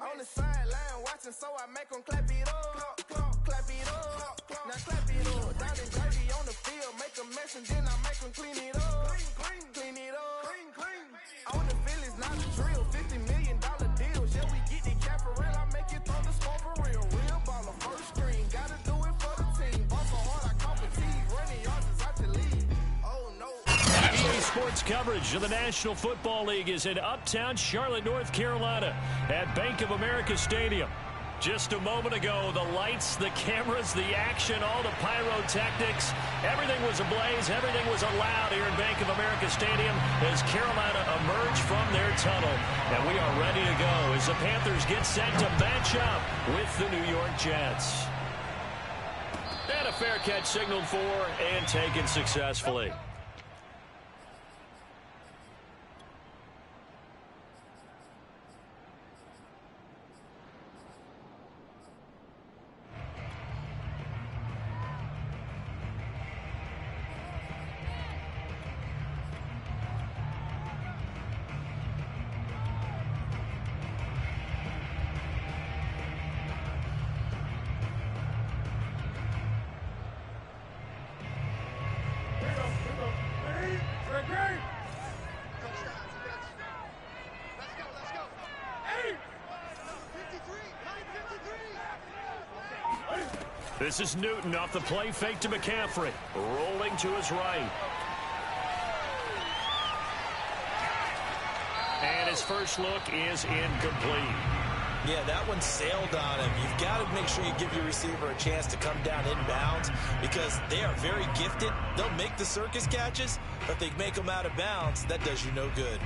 On the sideline watching, so I make them clap it up. Clap it up. Now clap it up. Down and dirty on the field. Make a mess and then I make them clean it up. Clean it up. On the field is not a drill. $50 million deals. Yeah, we get the cap for real. I make it throw the score for real. Real baller, first screen. Gotta do it for the team. Ball so hard, I call fatigue. Running yards is out the league. Oh, no. EA Sports coverage of the National Football League is in uptown Charlotte, North Carolina at Bank of America Stadium. Just a moment ago, the lights, the cameras, the action, all the pyrotechnics, everything was ablaze, everything was allowed here in Bank of America Stadium as Carolina emerged from their tunnel. And we are ready to go as the Panthers get set to match up with the New York Jets. And a fair catch signaled for and taken successfully. This is Newton off the play fake to McCaffrey. Rolling to his right. And his first look is incomplete. Yeah, that one sailed on him. You've got to make sure you give your receiver a chance to come down inbounds because they are very gifted. They'll make the circus catches, but if they make them out of bounds, that does you no good.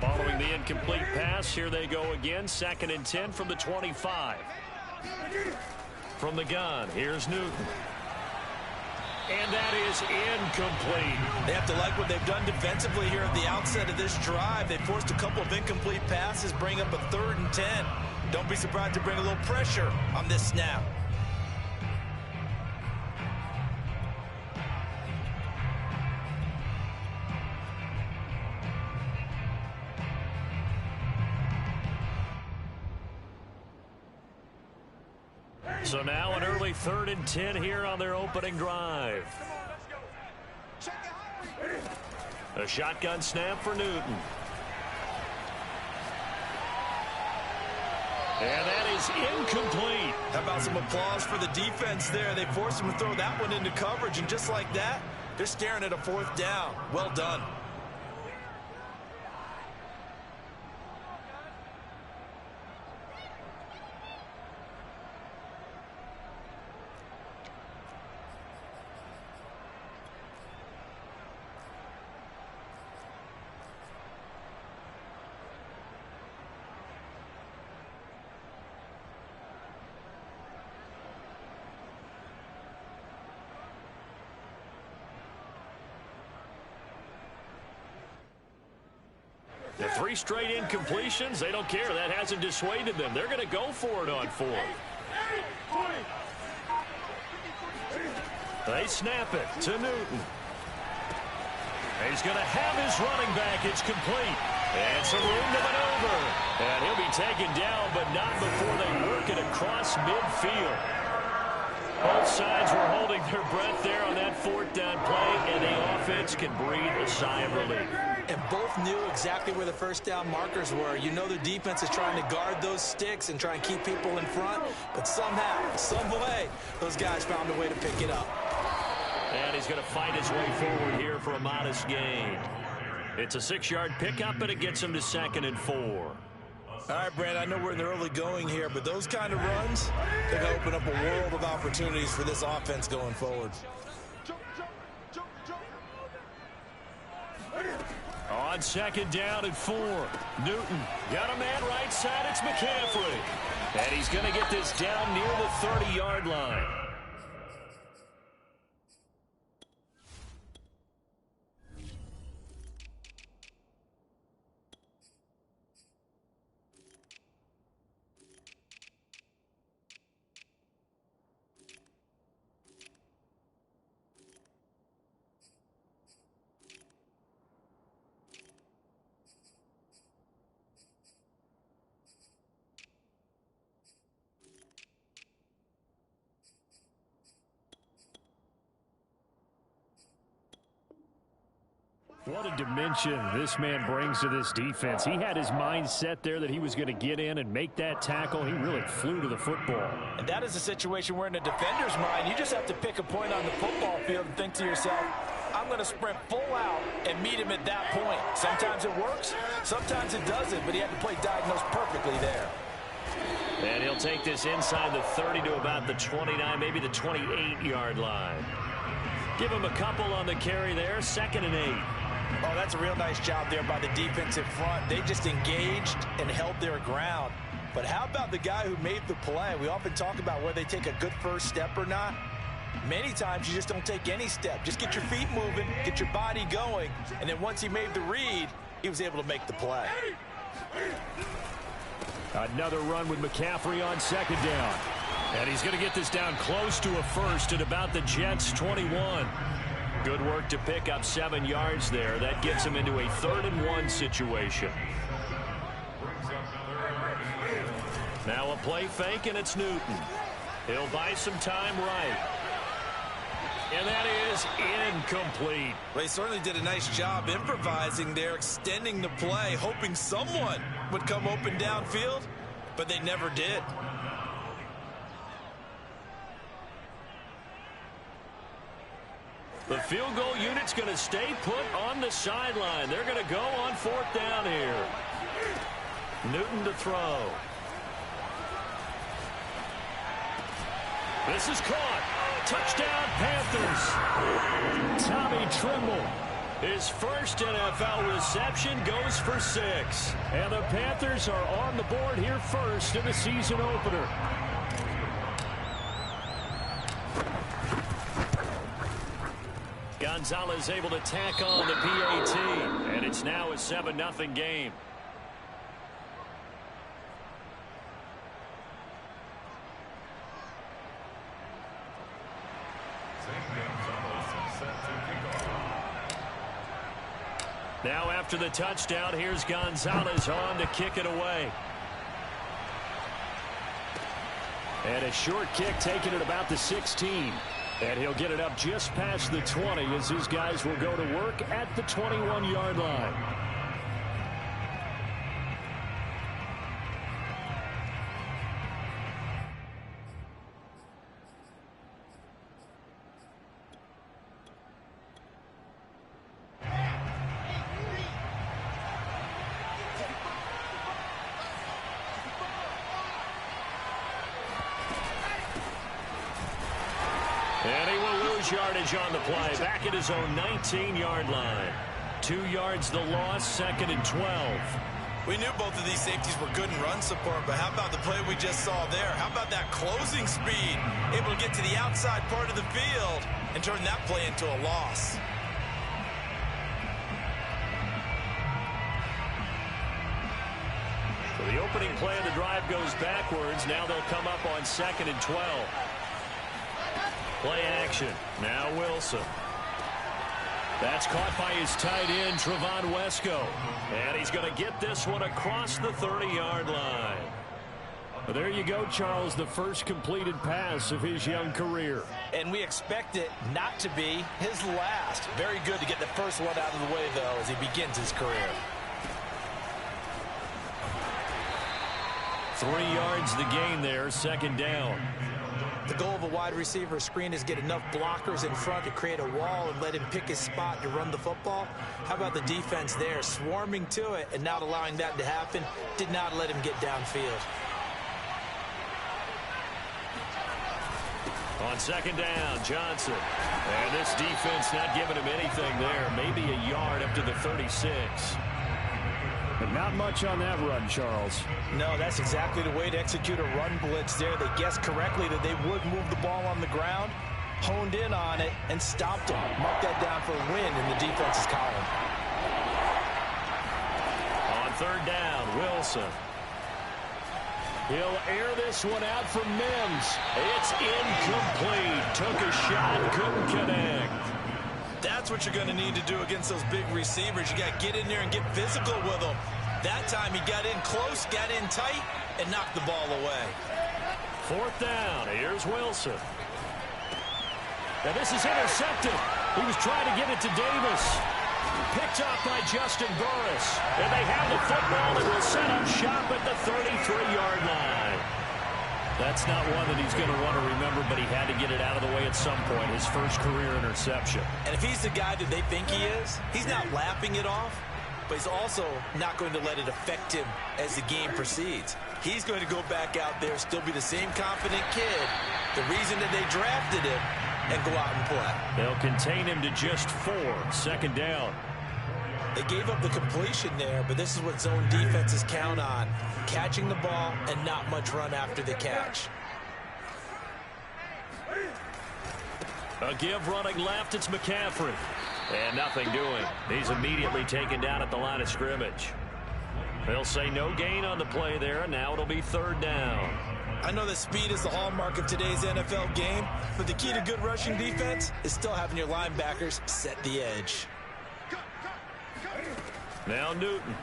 Following the incomplete pass, here they go again. 2nd and 10 from the 25. From the gun, here's Newton. And that is incomplete. They have to like what they've done defensively here at the outset of this drive. They forced a couple of incomplete passes, bring up a 3rd and 10. Don't be surprised to bring a little pressure on this snap. So now an early 3rd and 10 here on their opening drive. A shotgun snap for Newton. And that is incomplete. How about some applause for the defense there? They forced him to throw that one into coverage, and just like that, they're staring at a 4th down. Well done. The 3 straight incompletions, they don't care. That hasn't dissuaded them. They're going to go for it on 4th. They snap it to Newton. He's going to have his running back. It's complete. And some room to maneuver. And he'll be taken down, but not before they work it across midfield. Both sides were holding their breath there on that 4th down play, and the offense can breathe a sigh of relief. And both knew exactly where the 1st down markers were. You know the defense is trying to guard those sticks and try and keep people in front, but somehow, some way, those guys found a way to pick it up. And he's going to fight his way forward here for a modest gain. It's a 6-yard pickup, and it gets him to 2nd and 4. All right, Brad, I know we're in the early going here, but those kind of runs, they're going to open up a world of opportunities for this offense going forward. On 2nd down and 4. Newton got a man right side. It's McCaffrey. And he's going to get this down near the 30-yard line. What a dimension this man brings to this defense. He had his mind set there that he was going to get in and make that tackle. He really flew to the football. And that is a situation where in a defender's mind, you just have to pick a point on the football field and think to yourself, I'm going to sprint full out and meet him at that point. Sometimes it works, sometimes it doesn't, but he had to play diagnosed perfectly there. And he'll take this inside the 30 to about the 29, maybe the 28-yard line. Give him a couple on the carry there, 2nd and 8. Oh, that's a real nice job there by the defensive front. They just engaged and held their ground. But how about the guy who made the play? We often talk about whether they take a good first step or not. Many times you just don't take any step. Just get your feet moving, get your body going, and then once he made the read, he was able to make the play. Another run with McCaffrey on 2nd down. And he's going to get this down close to a first at about the Jets' 21. Good work to pick up 7 yards there. That gets him into a 3rd and 1 situation. Now a play fake, and it's Newton. He'll buy some time right. And that is incomplete. Well, he certainly did a nice job improvising there, extending the play, hoping someone would come open downfield, but they never did. The field goal unit's going to stay put on the sideline. They're going to go on 4th down here. Newton to throw. This is caught. Touchdown, Panthers. Tommy Tremble. His first NFL reception goes for 6. And the Panthers are on the board here first in the season opener. Gonzalez able to tack on the PAT. And it's now a 7-0 game. Now after the touchdown, here's Gonzalez on to kick it away. And a short kick taken at about the 16. And he'll get it up just past the 20 as his guys will go to work at the 21-yard line. And he will lose yardage on the play. Back at his own 19-yard line. 2 yards the loss, 2nd and 12. We knew both of these safeties were good in run support, but how about the play we just saw there? How about that closing speed? Able to get to the outside part of the field and turn that play into a loss. So the opening play of the drive goes backwards. Now they'll come up on 2nd and 12. Play action. Now Wilson. That's caught by his tight end, Trevon Wesco. And he's going to get this one across the 30-yard line. Well, there you go, Charles, the first completed pass of his young career. And we expect it not to be his last. Very good to get the first one out of the way, though, as he begins his career. 3 yards the gain there, 2nd down. The goal of a wide receiver screen is get enough blockers in front to create a wall and let him pick his spot to run the football. How about the defense there, swarming to it and not allowing that to happen? Did not let him get downfield. On 2nd down, Johnson. And this defense not giving him anything there. Maybe a yard up to the 36. But not much on that run, Charles. No, that's exactly the way to execute a run blitz there. They guessed correctly that they would move the ball on the ground, honed in on it, and stopped him. Mark that down for a win in the defense's column. On 3rd down, Wilson. He'll air this one out for Mims. It's incomplete. Took a shot, couldn't connect. That's what you're going to need to do against those big receivers. You got to get in there and get physical with them. That time he got in close, got in tight, and knocked the ball away. 4th down. Here's Wilson. Now this is intercepted. He was trying to get it to Davis. Picked off by Justin Burris. And they have the football and will set up shop at the 33-yard line. That's not one that he's going to want to remember, but he had to get it out of the way at some point. His first career interception. And if he's the guy that they think he is, he's not lapping it off, but he's also not going to let it affect him as the game proceeds. He's going to go back out there, still be the same confident kid, the reason that they drafted him, and go out and play. They'll contain him to just 4. Second down. They gave up the completion there, but this is what zone defenses count on. Catching the ball and not much run after the catch. A give running left, it's McCaffrey. And nothing doing. He's immediately taken down at the line of scrimmage. They'll say no gain on the play there, and now it'll be third down. I know that speed is the hallmark of today's NFL game, but the key to good rushing defense is still having your linebackers set the edge. Now Newton.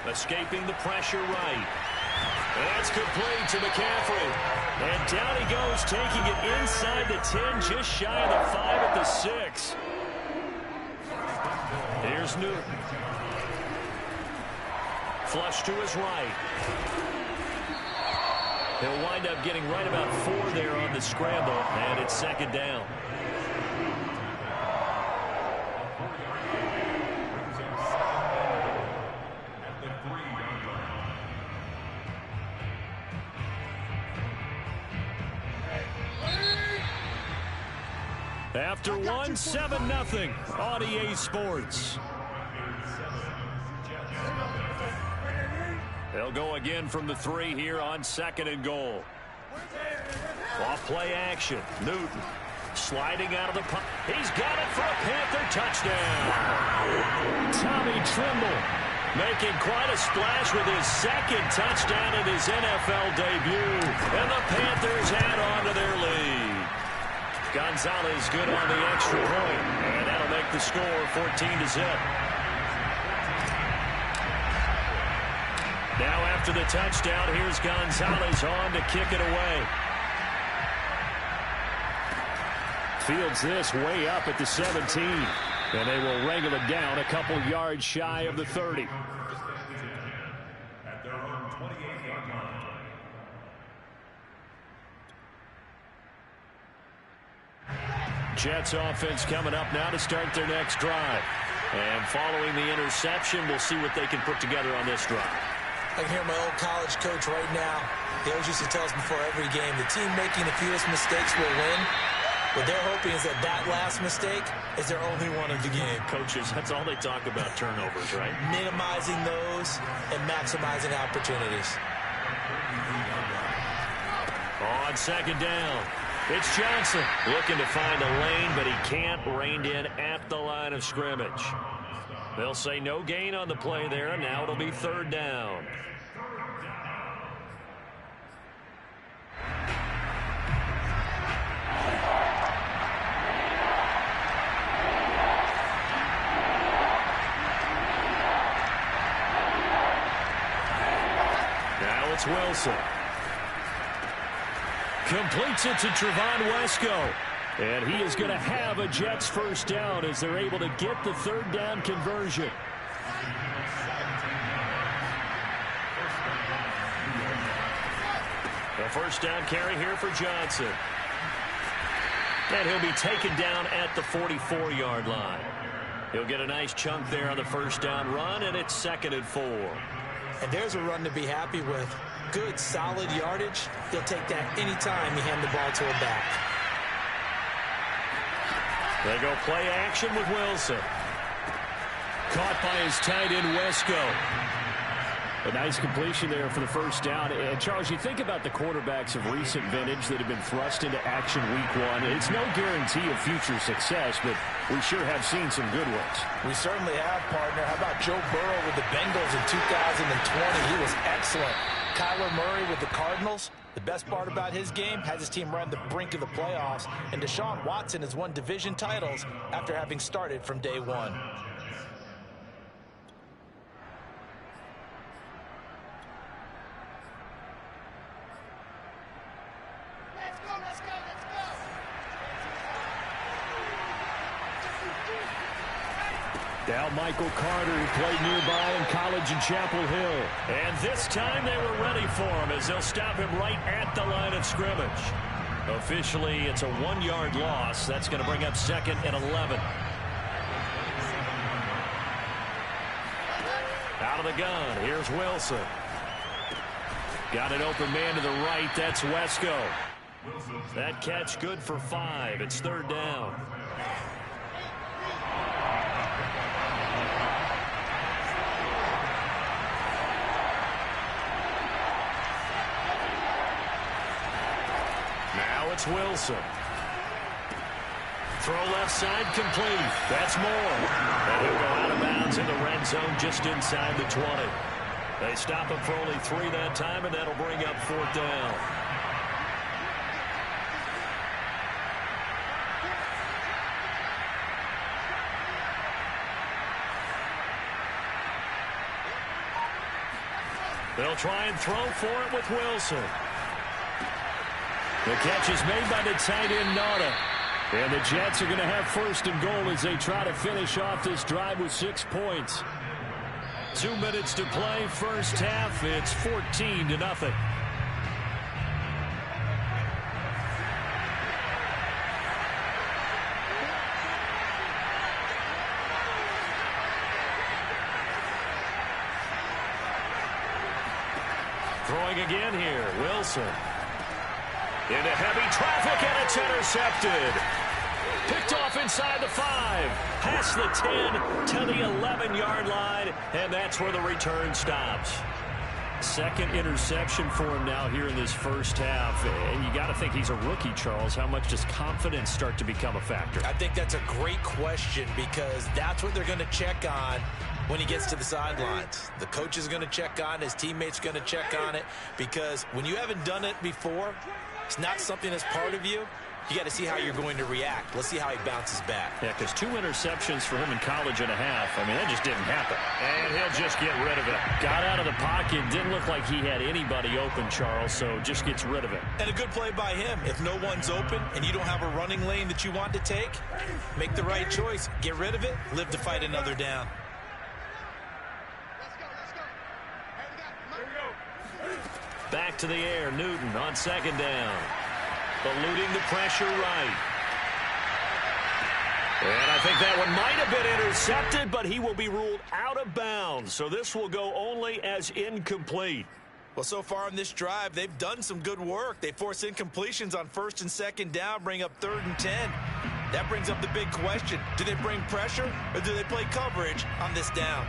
Escaping the pressure right. That's complete to McCaffrey. And down he goes, taking it inside the 10, just shy of the 5 at the 6. Here's Newton. Flush to his right. He'll wind up getting right about 4 there on the scramble, and it's second down. After 1, 7-0 on EA Sports. They'll go again from the 3 here on second and goal. Off play action. Newton sliding out of the pocket. He's got it for a Panther touchdown. Tommy Tremble making quite a splash with his second touchdown in his NFL debut. And the Panthers add on to their lead. Gonzalez good on the extra point, and that'll make the score 14-0. Now after the touchdown, here's Gonzalez on to kick it away. Fields this way up at the 17, and they will wrangle it down a couple yards shy of the 30. Jets offense coming up now to start their next drive. And following the interception, we'll see what they can put together on this drive. I can hear my old college coach right now. He always used to tell us before every game, the team making the fewest mistakes will win. What they're hoping is that that last mistake is their only one of the game. Coaches, that's all they talk about, turnovers, right? Minimizing those and maximizing opportunities. On second down, it's Johnson looking to find a lane, but he can't. Reined in at the line of scrimmage. They'll say no gain on the play there, and now it'll be third down. Now it's Wilson. Completes it to Trevon Wesco. And he is going to have a Jets first down as they're able to get the third down conversion. A first down carry here for Johnson. And he'll be taken down at the 44-yard line. He'll get a nice chunk there on the first down run, and it's 2nd and 4. And there's a run to be happy with. Good, solid yardage. They'll take that anytime you hand the ball to a back. They go play action with Wilson. Caught by his tight end, Wesco. A nice completion there for the first down. And, Charles, you think about the quarterbacks of recent vintage that have been thrust into action week 1. It's no guarantee of future success, but we sure have seen some good ones. We certainly have, partner. How about Joe Burrow with the Bengals in 2020? He was excellent. Kyler Murray with the Cardinals. The best part about his game has his team right on the brink of the playoffs. And Deshaun Watson has won division titles after having started from day one. Now Michael Carter, who played nearby in college in Chapel Hill. And this time they were ready for him as they'll stop him right at the line of scrimmage. Officially, it's a 1-yard loss. That's going to bring up 2nd and 11. Out of the gun, here's Wilson. Got an open man to the right, that's Wesco. That catch good for 5. It's 3rd down. Now it's Wilson. Throw left side complete. That's Moore. And he'll go out of bounds in the red zone just inside the 20. They stop him for only 3 that time, and that'll bring up 4th down. They'll try and throw for it with Wilson. The catch is made by the tight end, Nauta. And the Jets are going to have 1st and goal as they try to finish off this drive with 6 points. 2 minutes to play, first half. It's 14-0. Throwing again here, Wilson. Into heavy traffic, and it's intercepted. Picked off inside the 5, past the 10 to the 11-yard line, and that's where the return stops. 2nd interception for him now here in this first half. And you got to think he's a rookie, Charles. How much does confidence start to become a factor? I think that's a great question because that's what they're going to check on when he gets to the sidelines. The coach is going to check on it. His teammates are going to check on it because when you haven't done it before, it's not something that's part of you. You got to see how you're going to react. Let's see how he bounces back. Yeah, because 2 interceptions for him in college and a half. I mean, that just didn't happen. And he'll just get rid of it. Got out of the pocket. Didn't look like he had anybody open, Charles, so just gets rid of it. And a good play by him. If no one's open and you don't have a running lane that you want to take, make the right choice. Get rid of it. Live to fight another down. Back to the air, Newton on 2nd down. Eluding the pressure right. And I think that one might have been intercepted, but he will be ruled out of bounds. So this will go only as incomplete. Well, so far in this drive, they've done some good work. They force incompletions on 1st and 2nd down, bring up 3rd and 10. That brings up the big question. Do they bring pressure or do they play coverage on this down?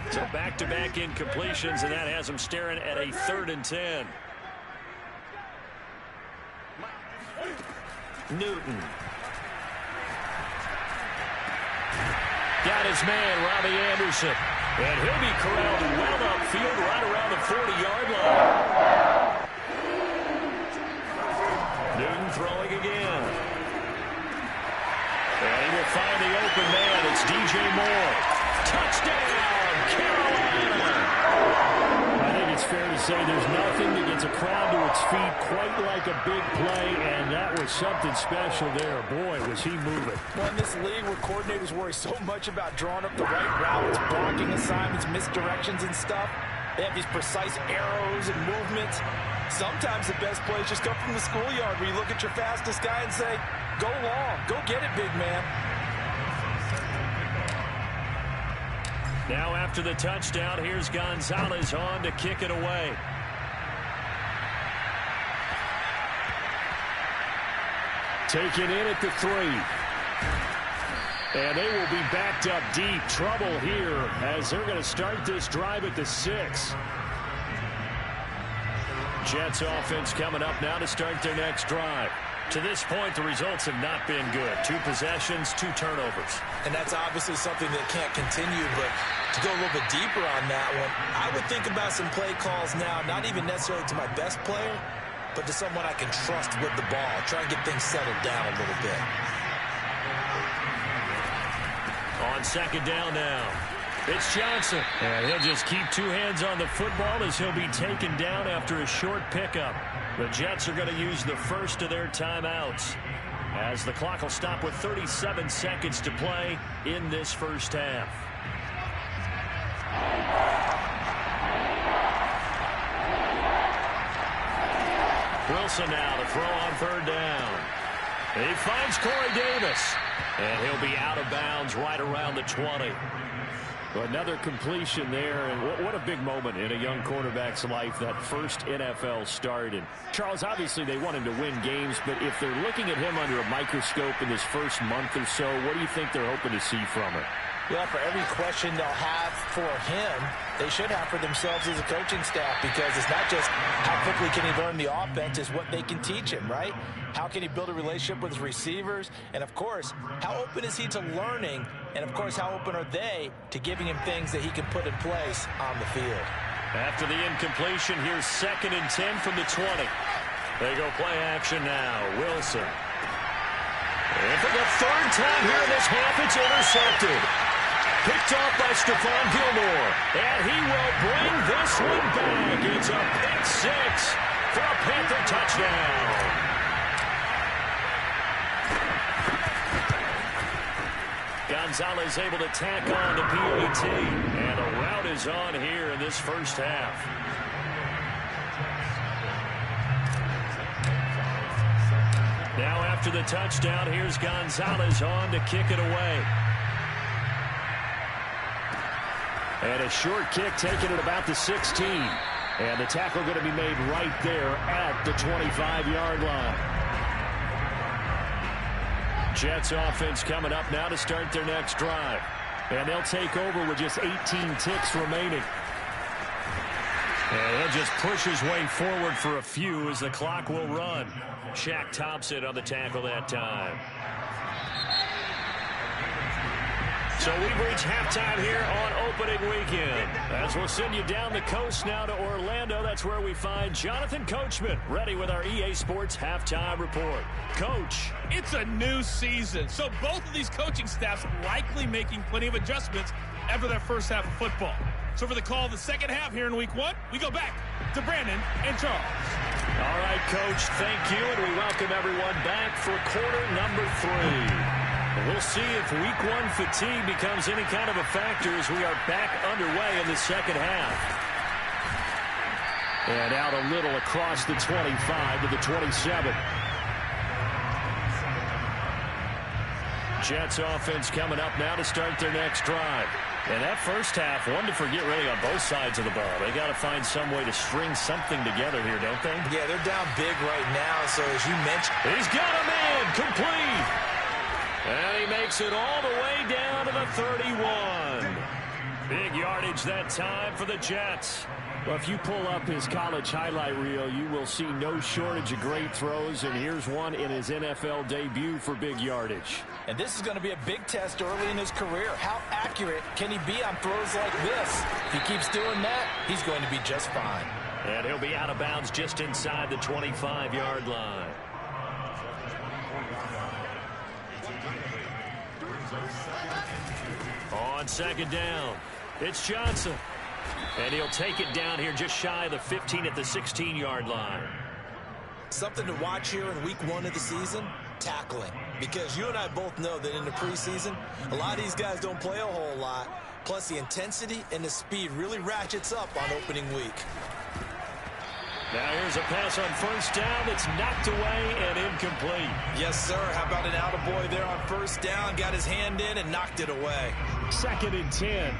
So back-to-back incompletions, and that has him staring at a 3rd and 10. Newton. Got his man, Robbie Anderson. And he'll be corralled well upfield right around the 40-yard line. Newton throwing again. And he will find the open man. It's DJ Moore. Touchdown! It's fair to say there's nothing that gets a crowd to its feet quite like a big play, and that was something special there. Boy, was he moving. Well, in this league where coordinators worry so much about drawing up the right routes, blocking assignments, misdirections and stuff, they have these precise arrows and movements. Sometimes the best plays just come from the schoolyard where you look at your fastest guy and say, go long, go get it, big man. Now after the touchdown, here's Gonzalez on to kick it away. Taken in at the 3. And they will be backed up deep. Trouble here as they're going to start this drive at the 6. Jets offense coming up now to start their next drive. To this point, the results have not been good. 2 possessions, 2 turnovers. And that's obviously something that can't continue, but to go a little bit deeper on that one, I would think about some play calls now, not even necessarily to my best player, but to someone I can trust with the ball. Try and get things settled down a little bit. On 2nd down now, it's Johnson. And he'll just keep 2 hands on the football as he'll be taken down after a short pickup. The Jets are going to use the first of their timeouts. as the clock will stop with 37 seconds to play in this first half. Wilson now to throw on third down. He finds Corey Davis, and he'll be out of bounds right around the 20. Another completion there, and what a big moment in a young quarterback's life, that first NFL start. And Charles, obviously they want him to win games, but if they're looking at him under a microscope in this first month or so, what do you think they're hoping to see from him? Well, for every question they'll have for him, they should have for themselves as a coaching staff, because it's not just how quickly can he learn the offense, it's what they can teach him, right? How can he build a relationship with his receivers? And, of course, how open is he to learning? And, of course, how open are they to giving him things that he can put in place on the field? After the incompletion, here's 2nd and 10 from the 20. They go play action now. Wilson. And for the third time here in this half, it's intercepted. Picked off by Stephon Gilmore. And he will bring this one back. It's a pick 6 for a Panther touchdown. Gonzalez able to tack on to PAT. And a route is on here in this first half. Now after the touchdown, here's Gonzalez on to kick it away. And a short kick taken at about the 16. And the tackle going to be made right there at the 25-yard line. Jets offense coming up now to start their next drive. And they'll take over with just 18 ticks remaining. And he'll just push his way forward for a few as the clock will run. Shaq Thompson on the tackle that time. So we've reached halftime here on opening weekend. As we'll send you down the coast now to Orlando, that's where we find Jonathan Coachman ready with our EA Sports halftime report. Coach. It's a new season, so both of these coaching staffs likely making plenty of adjustments after their first half of football. So for the call of the second half here in week 1, we go back to Brandon and Charles. All right, Coach, thank you, and we welcome everyone back for quarter number 3. We'll see if week 1 fatigue becomes any kind of a factor as we are back underway in the second half. And out a little across the 25 to the 27. Jets offense coming up now to start their next drive. And that first half, one to forget really on both sides of the ball. They got to find some way to string something together here, don't they? Yeah, they're down big right now, so as you mentioned. He's got a man, complete. And he makes it all the way down to the 31. Big yardage that time for the Jets. Well, if you pull up his college highlight reel, you will see no shortage of great throws, and here's one in his NFL debut for big yardage. And this is going to be a big test early in his career. How accurate can he be on throws like this? If he keeps doing that, he's going to be just fine. And he'll be out of bounds just inside the 25-yard line. On second down, it's Johnson. And he'll take it down here just shy of the 15 at the 16-yard line. Something to watch here in week 1 of the season, tackling. Because you and I both know that in the preseason, a lot of these guys don't play a whole lot. Plus the intensity and the speed really ratchets up on opening week. Now here's a pass on first down that's knocked away and incomplete. Yes, sir. How about an attaboy there on first down? Got his hand in and knocked it away. 2nd and 10.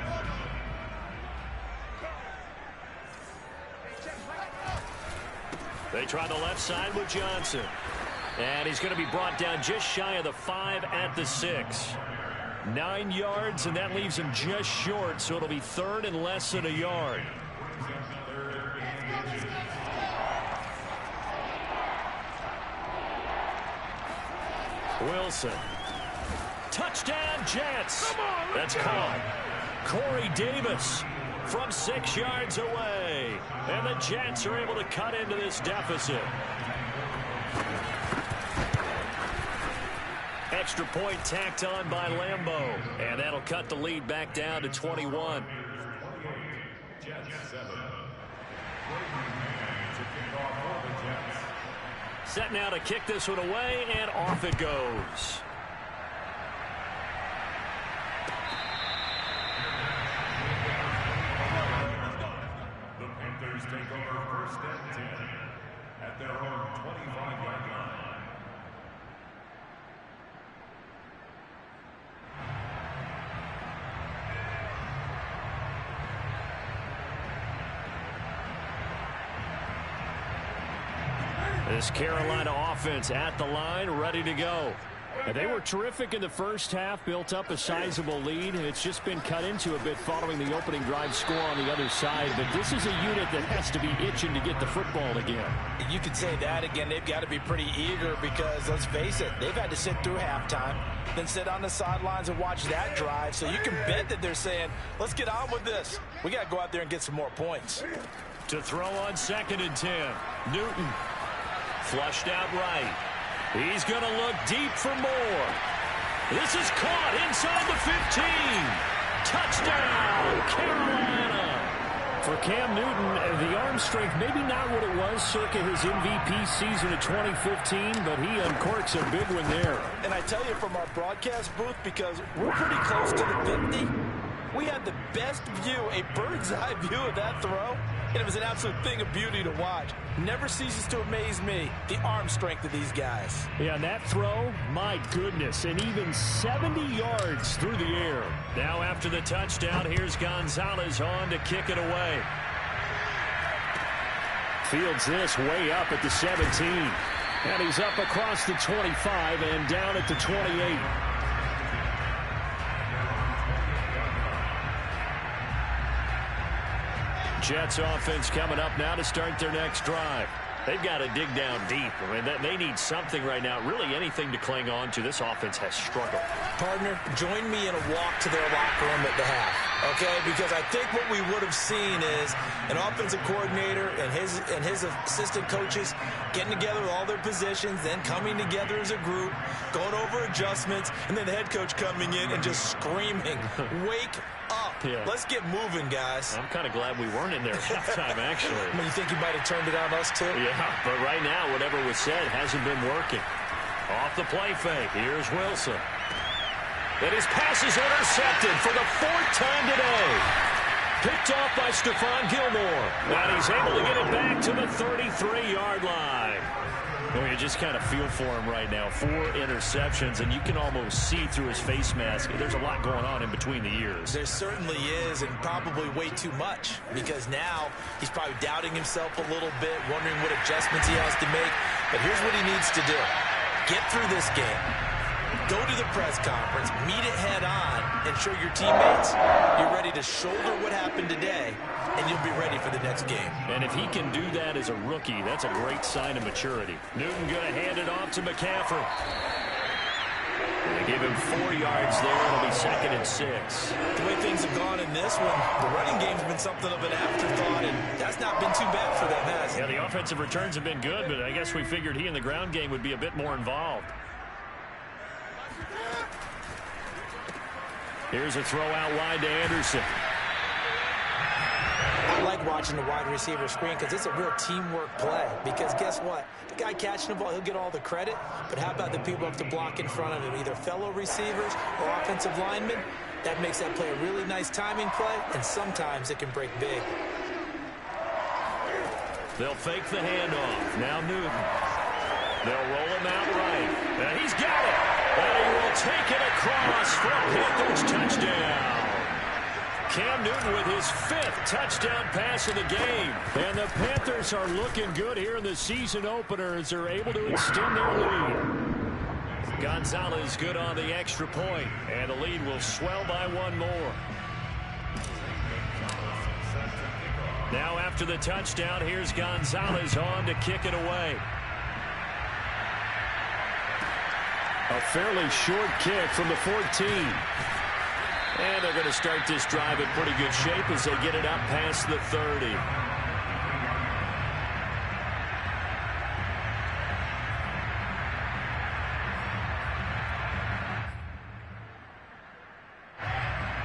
They try the left side with Johnson. And he's going to be brought down just shy of the 5 at the 6. 9 yards, and that leaves him just short, so it'll be 3rd and less than a yard. Wilson. Touchdown, Jets. That's caught. Corey Davis from 6 yards away. And the Jets are able to cut into this deficit. Extra point tacked on by Lambeau. And that'll cut the lead back down to 21. Set now to kick this one away, and off it goes. The Panthers take over first and 10 at their own 25-yard line. This Carolina offense at the line, ready to go. And they were terrific in the first half, built up a sizable lead, and it's just been cut into a bit following the opening drive score on the other side. But this is a unit that has to be itching to get the football again. You could say that again. They've got to be pretty eager because, let's face it, they've had to sit through halftime, then sit on the sidelines and watch that drive. So you can bet that they're saying, let's get on with this. We got to go out there and get some more points. To throw on 2nd and 10, Newton. Flushed out right. He's going to look deep for more. This is caught inside the 15. Touchdown, Carolina. For Cam Newton, the arm strength, maybe not what it was circa his MVP season of 2015, but he uncorks a big one there. And I tell you from our broadcast booth, because we're pretty close to the 50, we had the best view, a bird's eye view of that throw. And it was an absolute thing of beauty to watch. Never ceases to amaze me, the arm strength of these guys. Yeah, and that throw, my goodness, and even 70 yards through the air. Now after the touchdown, here's Gonzalez on to kick it away. Fields this way up at the 17. And he's up across the 25 and down at the 28. Jets offense coming up now to start their next drive. They've got to dig down deep. I mean, they need something right now, really anything to cling on to. This offense has struggled. Partner, join me in a walk to their locker room at the half, okay? Because I think what we would have seen is an offensive coordinator and his assistant coaches getting together with all their positions, then coming together as a group, going over adjustments, and then the head coach coming in and just screaming, wake up. Yeah. Let's get moving, guys. I'm kind of glad we weren't in there at halftime, actually. I mean, you think you might have turned it on us, too? Yeah, but right now, whatever was said hasn't been working. Off the play fake, here's Wilson. And his pass is intercepted for the 4th time today. Picked off by Stephon Gilmore. And he's able to get it back to the 33-yard line. Well, you just kind of feel for him right now. 4 interceptions, and you can almost see through his face mask. There's a lot going on in between the ears. There certainly is, and probably way too much, because now he's probably doubting himself a little bit, wondering what adjustments he has to make. But here's what he needs to do. Get through this game. Go to the press conference, meet it head on, and show your teammates you're ready to shoulder what happened today, and you'll be ready for the next game. And if he can do that as a rookie, that's a great sign of maturity. Newton going to hand it off to McCaffrey. They give him 4 yards there. It'll be 2nd and 6. The way things have gone in this one, the running game's been something of an afterthought, and that's not been too bad for them, has it? Yeah, the offensive returns have been good, but I guess we figured he in the ground game would be a bit more involved. Here's a throw out wide to Anderson. I like watching the wide receiver screen because it's a real teamwork play. Because guess what? The guy catching the ball, he'll get all the credit. But how about the people up to block in front of him, either fellow receivers or offensive linemen? That makes that play a really nice timing play, and sometimes it can break big. They'll fake the handoff. Now Newton. They'll roll him out right. And he's got it. And he will take it across for a Panthers touchdown. Cam Newton with his 5th touchdown pass of the game. And the Panthers are looking good here in the season opener as they're able to extend their lead. Gonzalez good on the extra point, and the lead will swell by 1 more. Now after the touchdown, here's Gonzalez on to kick it away. A fairly short kick from the 14. And they're going to start this drive in pretty good shape as they get it up past the 30.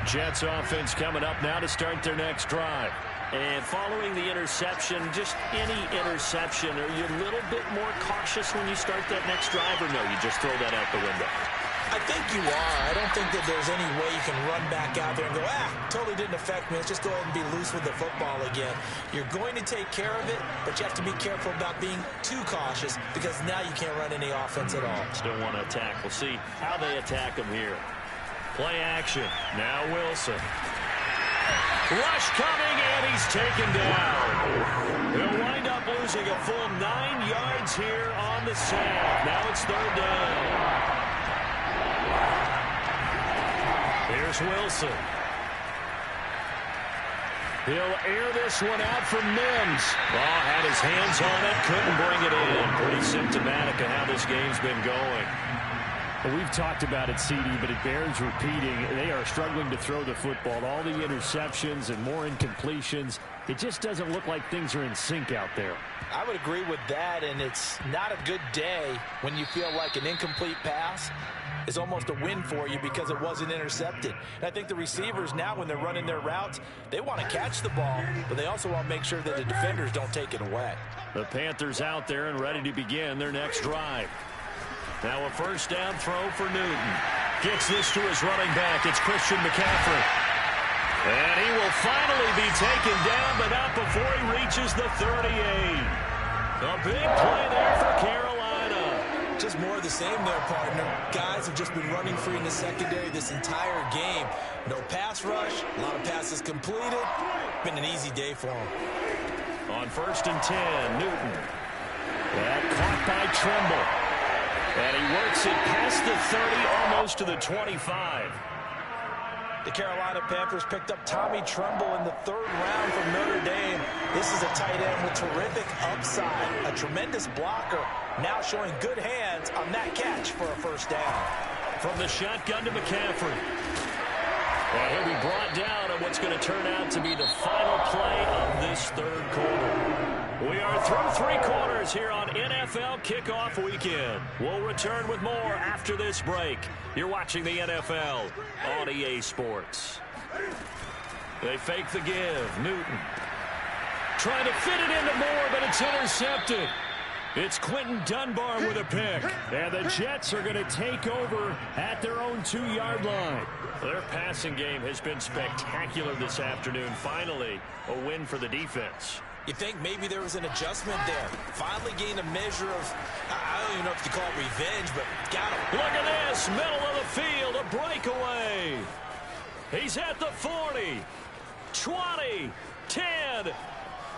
Jets offense coming up now to start their next drive. And following the interception, just any interception, are you a little bit more cautious when you start that next drive, or no, you just throw that out the window? I think you are. I don't think that there's any way you can run back out there and go, totally didn't affect me. Let's just go ahead and be loose with the football again. You're going to take care of it, but you have to be careful about being too cautious because now you can't run any offense at all. Still want to attack. We'll see how they attack him here. Play action. Now Wilson. Rush coming, and he's taken down. He'll wind up losing a full 9 yards here on the sack. Now it's third down. Here's Wilson. He'll air this one out from Mims. Had his hands on it, couldn't bring it in. Pretty symptomatic of how this game's been going. Well, we've talked about it, CD, but it bears repeating. They are struggling to throw the football. All the interceptions and more incompletions. It just doesn't look like things are in sync out there. I would agree with that, and it's not a good day when you feel like an incomplete pass is almost a win for you because it wasn't intercepted. And I think the receivers now, when they're running their routes, they want to catch the ball, but they also want to make sure that the defenders don't take it away. The Panthers out there and ready to begin their next drive. Now a first down throw for Newton. Gets this to his running back. It's Christian McCaffrey. And he will finally be taken down, but not before he reaches the 38. A big play there for Carolina. Just more of the same there, partner. Guys have just been running free in the secondary this entire game. No pass rush, a lot of passes completed. Been an easy day for them. On 1st and 10, Newton. That caught by Tremble. And he works it past the 30, almost to the 25. The Carolina Panthers picked up Tommy Tremble in the 3rd round from Notre Dame. This is a tight end with terrific upside, a tremendous blocker, now showing good hands on that catch for a first down. From the shotgun to McCaffrey. And he'll be brought down on what's going to turn out to be the final play of this 3rd quarter. We are through 3 quarters here on NFL Kickoff Weekend. We'll return with more after this break. You're watching the NFL on EA Sports. They fake the give. Newton trying to fit it into Moore, but it's intercepted. It's Quentin Dunbar with a pick. And the Jets are going to take over at their own 2-yard line. Their passing game has been spectacular this afternoon. Finally, a win for the defense. You think maybe there was an adjustment there. Finally gained a measure of, I don't even know if you call it revenge, but got him. Look at this, middle of the field, a breakaway. He's at the 40, 20, 10,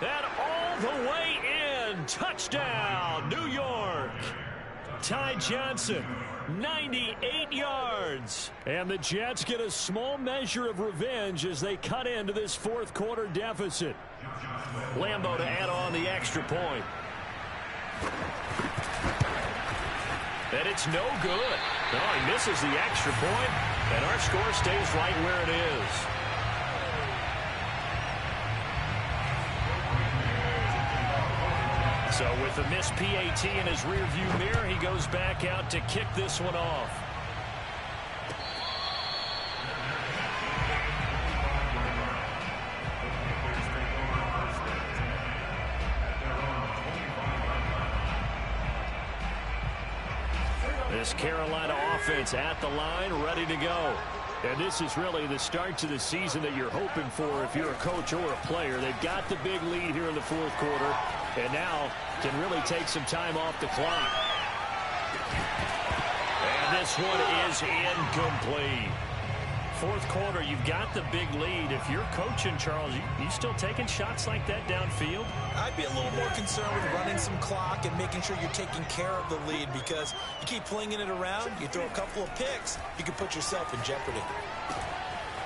and all the way in. Touchdown, New York. Ty Johnson, 98 yards. And the Jets get a small measure of revenge as they cut into this 4th quarter deficit. Lambeau to add on the extra point. And it's no good. No, he misses the extra point, and our score stays right where it is. So with the missed PAT in his rearview mirror, he goes back out to kick this one off. This Carolina offense at the line, ready to go. And this is really the start to the season that you're hoping for if you're a coach or a player. They've got the big lead here in the 4th quarter, and now can really take some time off the clock. And this one is incomplete. 4th quarter, you've got the big lead. If you're coaching, Charles, you still taking shots like that downfield? I'd be a little more concerned with running some clock and making sure you're taking care of the lead, because you keep flinging it around, you throw a couple of picks, you can put yourself in jeopardy.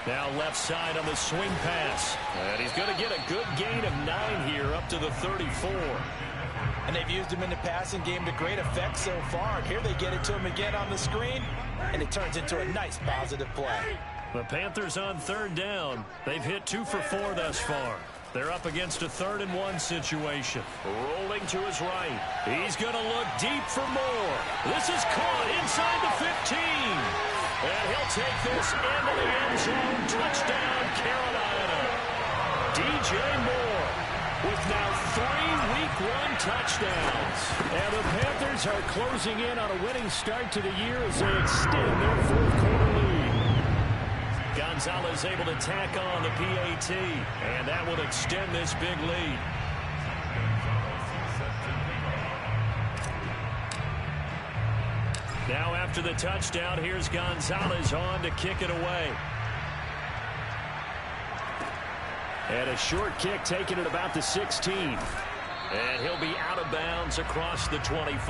Now left side on the swing pass. And he's going to get a good gain of 9 here up to the 34. And they've used him in the passing game to great effect so far. And here they get it to him again on the screen, and it turns into a nice positive play. The Panthers on 3rd down. They've hit 2 for 4 thus far. They're up against a 3rd and 1 situation. Rolling to his right. He's going to look deep for more. This is caught inside the 15. And he'll take this into the end zone. Touchdown, Carolina. DJ Moore with now 3 Week 1 touchdowns. And the Panthers are closing in on a winning start to the year as they extend their 4th quarter lead. Gonzalez able to tack on the PAT, and that will extend this big lead. Now after the touchdown, here's Gonzalez on to kick it away. And a short kick taken at about the 16. And he'll be out of bounds across the 25.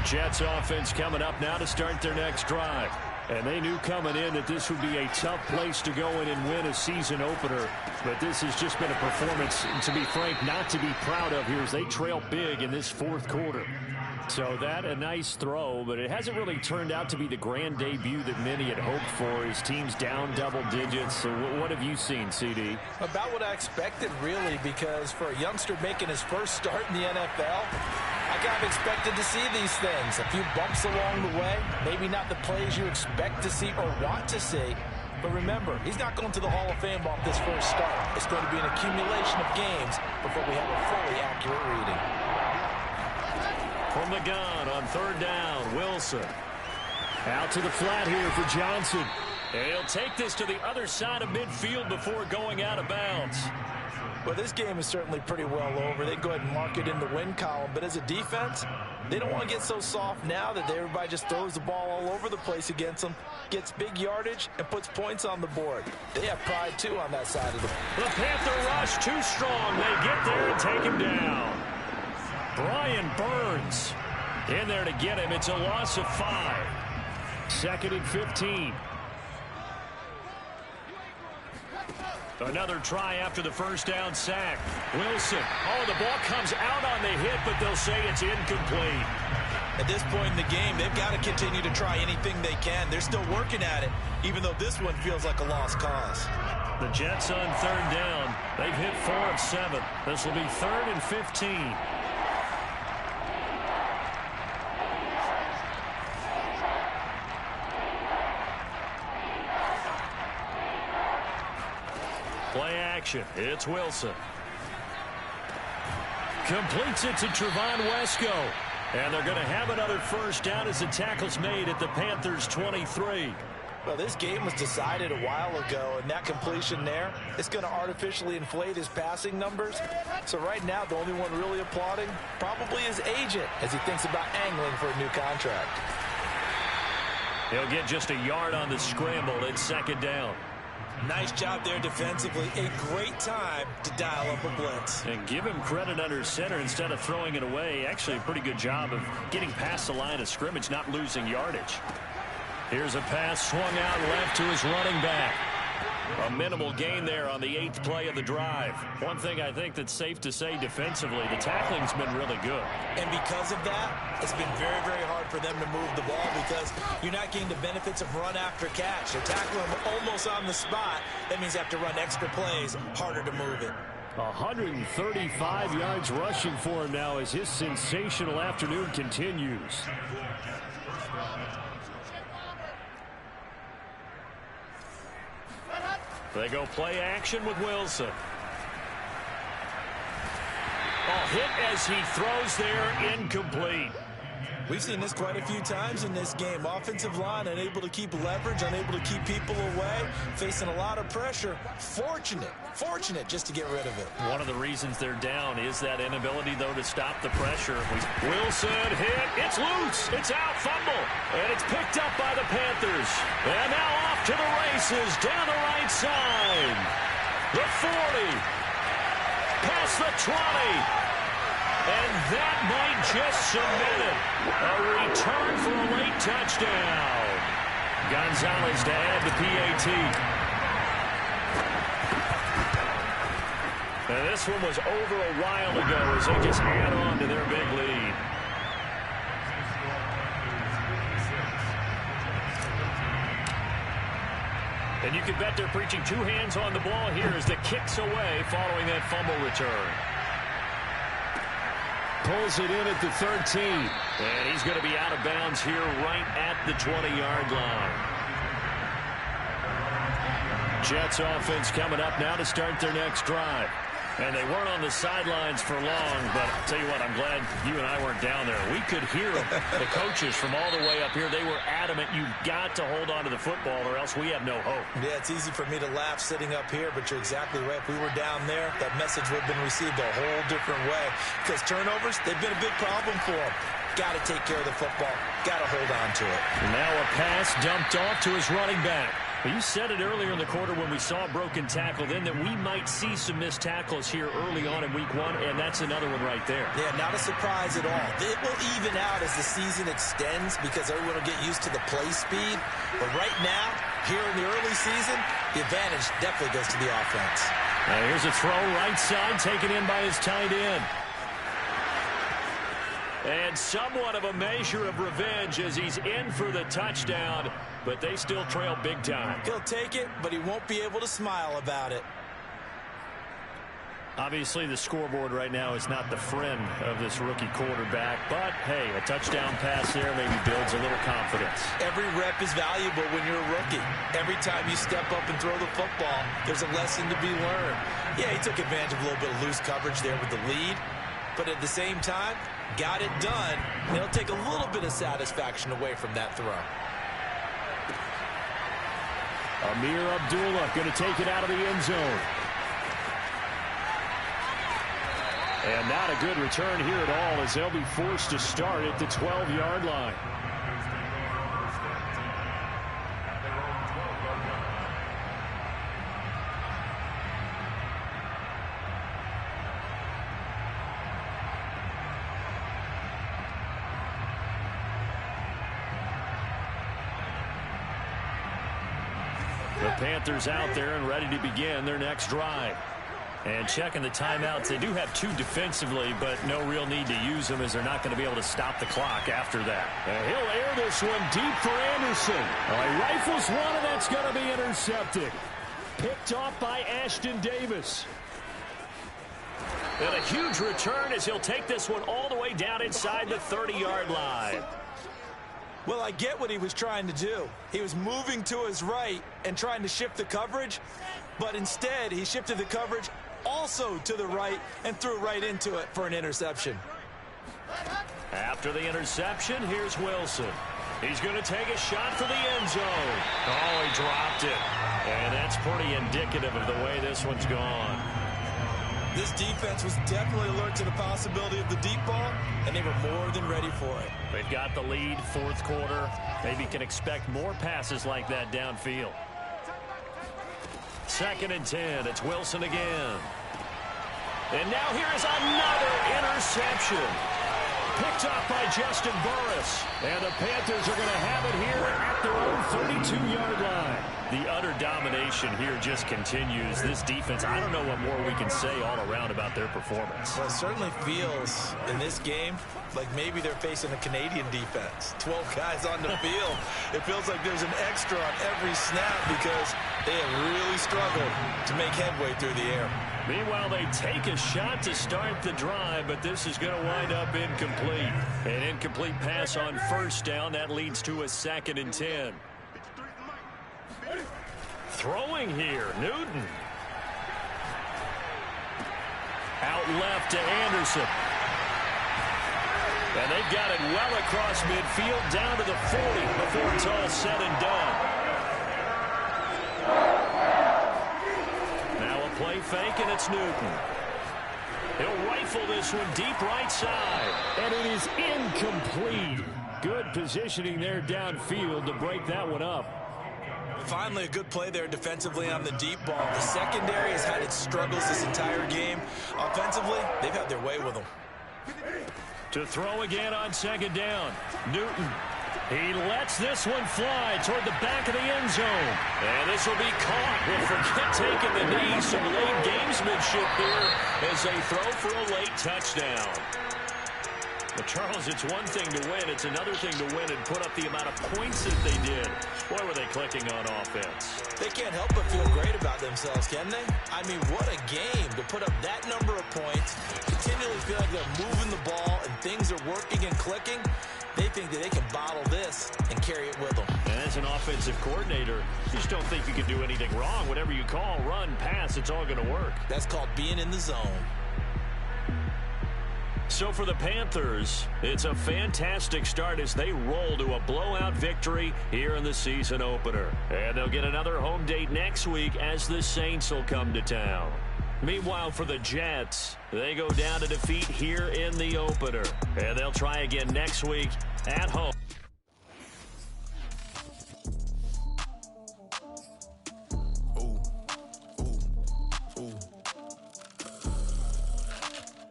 Jets offense coming up now to start their next drive. And they knew coming in that this would be a tough place to go in and win a season opener. But this has just been a performance, to be frank, not to be proud of here as they trail big in this 4th quarter. So that a nice throw, but it hasn't really turned out to be the grand debut that many had hoped for. His team's down double digits. So what have you seen, CD? About what I expected, really, because for a youngster making his first start in the NFL, I kind of expected to see these things. A few bumps along the way, maybe not the plays you expect to see or want to see. But remember, he's not going to the Hall of Fame off this first start. It's going to be an accumulation of games before we have a fully accurate reading. From the gun on 3rd down, Wilson. Out to the flat here for Johnson. And he'll take this to the other side of midfield before going out of bounds. Well, this game is certainly pretty well over. They go ahead and mark it in the win column. But as a defense, they don't want to get so soft now that everybody just throws the ball all over the place against them, gets big yardage, and puts points on the board. They have pride, too, on that side of the ball. The Panther rush too strong. They get there and take him down. Brian Burns in there to get him. It's a loss of 5. 2nd and 15. Another try after the first down sack. Wilson. Oh, the ball comes out on the hit, but they'll say it's incomplete. At this point in the game, they've got to continue to try anything they can. They're still working at it, even though this one feels like a lost cause. The Jets on 3rd down. They've hit 4 of 7. This will be 3rd and 15. Play action. It's Wilson. Completes it to Trevon Wesco. And they're going to have another first down as the tackle's made at the Panthers' 23. Well, this game was decided a while ago, and that completion there, it's going to artificially inflate his passing numbers. So right now, the only one really applauding probably his agent as he thinks about angling for a new contract. He'll get just a yard on the scramble. It's 2nd down. Nice job there defensively. A great time to dial up a blitz. And give him credit under center instead of throwing it away. Actually, a pretty good job of getting past the line of scrimmage, not losing yardage. Here's a pass swung out left to his running back. A minimal gain there on the 8th play of the drive. One thing I think that's safe to say defensively, the tackling's been really good. And because of that, it's been very, very hard for them to move the ball because you're not getting the benefits of run after catch. They're tackling them almost on the spot. That means they have to run extra plays, harder to move it. 135 yards rushing for him now as his sensational afternoon continues. They go play action with Wilson. Hit as he throws there, incomplete. We've seen this quite a few times in this game. Offensive line unable to keep leverage, unable to keep people away, facing a lot of pressure. Fortunate just to get rid of it. One of the reasons they're down is that inability, though, to stop the pressure. Wilson hit. It's loose. It's out. Fumble. And it's picked up by the Panthers. And now off to the races down the right side. The 40. Past the 20. And that might just cement it. A return for a late touchdown. Gonzalez to add the PAT. And this one was over a while ago as they just add on to their big lead. And you can bet they're preaching 2 hands on the ball here as the kick's away following that fumble return. pulls it in at the 13. And he's going to be out of bounds here right at the 20-yard line. Jets offense coming up now to start their next drive. And they weren't on the sidelines for long, but I'll tell you what, I'm glad you and I weren't down there. We could hear the coaches from all the way up here. They were adamant, you've got to hold on to the football or else we have no hope. Yeah, it's easy for me to laugh sitting up here, but you're exactly right. If we were down there, that message would have been received a whole different way. Because turnovers, they've been a big problem for them. Got to take care of the football. Got to hold on to it. Now a pass dumped off to his running back. You said it earlier in the quarter when we saw a broken tackle then that we might see some missed tackles here early on in week 1, and that's another one right there. Yeah, not a surprise at all. It will even out as the season extends because everyone will get used to the play speed. But right now, here in the early season, the advantage definitely goes to the offense. Now here's a throw right side taken in by his tight end. And somewhat of a measure of revenge as he's in for the touchdown, but they still trail big time. He'll take it, but he won't be able to smile about it. Obviously, the scoreboard right now is not the friend of this rookie quarterback, but, hey, a touchdown pass there maybe builds a little confidence. Every rep is valuable when you're a rookie. Every time you step up and throw the football, there's a lesson to be learned. Yeah, he took advantage of a little bit of loose coverage there with the lead, but at the same time, got it done. It'll take a little bit of satisfaction away from that throw. Amir Abdullah going to take it out of the end zone. And not a good return here at all as they'll be forced to start at the 12-yard line. The Panthers out there and ready to begin their next drive. And checking the timeouts, they do have 2 defensively, but no real need to use them as they're not going to be able to stop the clock after that. And he'll air this one deep for Anderson. He rifles one, and that's going to be intercepted. Picked off by Ashton Davis. And a huge return as he'll take this one all the way down inside the 30-yard line. Well, I get what he was trying to do. He was moving to his right and trying to shift the coverage, but instead he shifted the coverage also to the right and threw right into it for an interception. After the interception, here's Wilson. He's going to take a shot for the end zone. Oh, he dropped it. And that's pretty indicative of the way this one's gone. This defense was definitely alert to the possibility of the deep ball, and they were more than ready for it. They've got the lead, 4th quarter. Maybe can expect more passes like that downfield. 2nd and 10. It's Wilson again. And now here is another interception. Picked up by Justin Burris. And the Panthers are going to have it here at their own 32-yard line. The utter domination here just continues. This defense, I don't know what more we can say all around about their performance. Well, it certainly feels in this game like maybe they're facing a Canadian defense. 12 guys on the field. It feels like there's an extra on every snap because they have really struggled to make headway through the air. Meanwhile, they take a shot to start the drive, but this is going to wind up incomplete. An incomplete pass on 1st down. That leads to a 2nd and 10. Throwing here, Newton. Out left to Anderson. And they've got it well across midfield, down to the 40 before it's all said and done. Now a play fake, and it's Newton. He'll rifle this one deep right side. And it is incomplete. Good positioning there downfield to break that one up. Finally, a good play there defensively on the deep ball. The secondary has had its struggles this entire game. Offensively, they've had their way with them. To throw again on 2nd down. Newton. He lets this one fly toward the back of the end zone. And this will be caught. We'll forget taking the knee. Some late gamesmanship here as they throw for a late touchdown. But Charles, it's one thing to win. It's another thing to win and put up the amount of points that they did. Boy, were they clicking on offense. They can't help but feel great about themselves, can they? I mean, what a game to put up that number of points, continually feel like they're moving the ball, things are working and clicking, they think that they can bottle this and carry it with them. And as an offensive coordinator, you just don't think you can do anything wrong. Whatever you call, run, pass, it's all going to work. That's called being in the zone. So for the Panthers, it's a fantastic start as they roll to a blowout victory here in the season opener. And they'll get another home date next week as the Saints will come to town. Meanwhile, for the Jets, they go down to defeat here in the opener. And they'll try again next week at home.